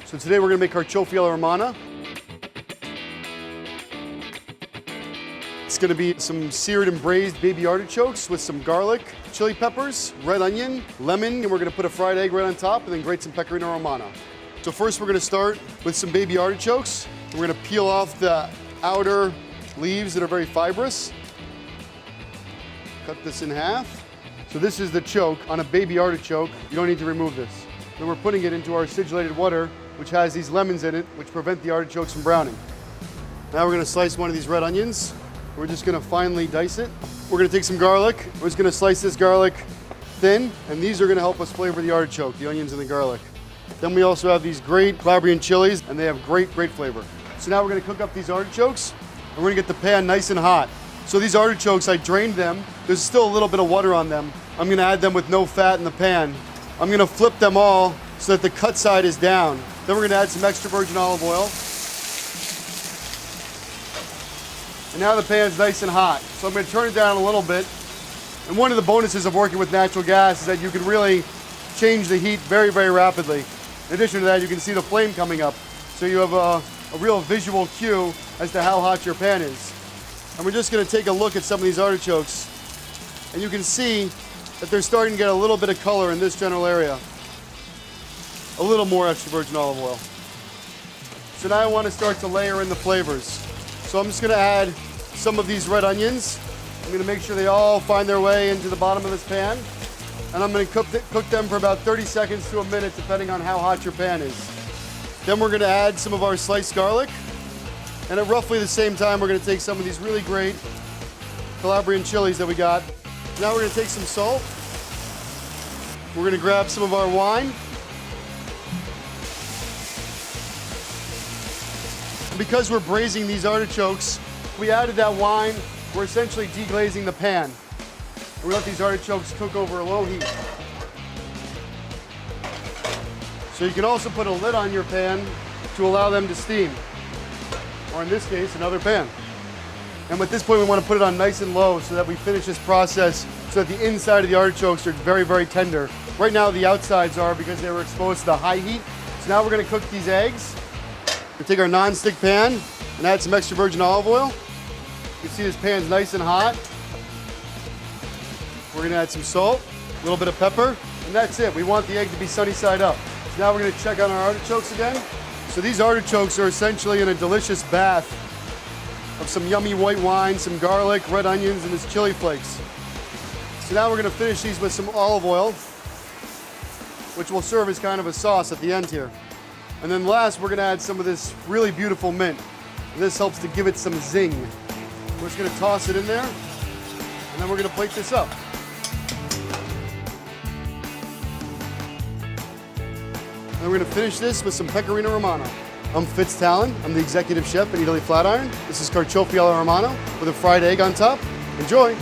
So today we're gonna make Carciofi alla Romana. It's gonna be some seared and braised baby artichokes with some garlic, chili peppers, red onion, lemon, and we're gonna put a fried egg right on top and then grate some pecorino romano. So first we're gonna start with some baby artichokes. We're gonna peel off the outer leaves that are very fibrous. Cut this in half. So this is the choke on a baby artichoke. You don't need to remove this. Then we're putting it into our acidulated water, which has these lemons in it, which prevent the artichokes from browning. Now we're gonna slice one of these red onions. We're just gonna finely dice it. We're gonna take some garlic. We're just gonna slice this garlic thin, and these are gonna help us flavor the artichoke, the onions and the garlic. Then we also have these great Calabrian chilies, and they have great flavor. So now we're gonna cook up these artichokes, and we're gonna get the pan nice and hot. So these artichokes, I drained them. There's still a little bit of water on them. I'm gonna add them with no fat in the pan. I'm gonna flip them all so that the cut side is down. Then we're gonna add some extra virgin olive oil. And now the pan's nice and hot. So I'm gonna turn it down a little bit. And one of the bonuses of working with natural gas is that you can really change the heat very rapidly. In addition to that, you can see the flame coming up. So you have a real visual cue as to how hot your pan is. And we're just gonna take a look at some of these artichokes. And you can see that they're starting to get a little bit of color in this general area. A little more extra virgin olive oil. So now I want to start to layer in the flavors. So I'm just going to add some of these red onions. I'm going to make sure they all find their way into the bottom of this pan. And I'm going to cook them for about 30 seconds to a minute, depending on how hot your pan is. Then we're going to add some of our sliced garlic. And at roughly the same time, we're going to take some of these really great Calabrian chilies that we got. Now we're going to take some salt. We're going to grab some of our wine. Because we're braising these artichokes, we added that wine. We're essentially deglazing the pan. And we let these artichokes cook over a low heat. So you can also put a lid on your pan to allow them to steam. Or in this case, another pan. And at this point, we want to put it on nice and low so that we finish this process so that the inside of the artichokes are very tender. Right now, the outsides are because they were exposed to the high heat. So now we're going to cook these eggs. We take our non-stick pan and add some extra virgin olive oil. You can see this pan's nice and hot. We're going to add some salt, a little bit of pepper, and that's it. We want the egg to be sunny side up. So now we're going to check on our artichokes again. So these artichokes are essentially in a delicious bath of some yummy white wine, some garlic, red onions, and this chili flakes. So now we're going to finish these with some olive oil, which will serve as kind of a sauce at the end here. And then last, we're gonna add some of this really beautiful mint. And this helps to give it some zing. We're just gonna toss it in there, and then we're gonna plate this up. And we're gonna finish this with some pecorino romano. I'm Fitz Tallon. I'm the executive chef at Eataly Flatiron. This is Carciofi alla Romana with a fried egg on top. Enjoy.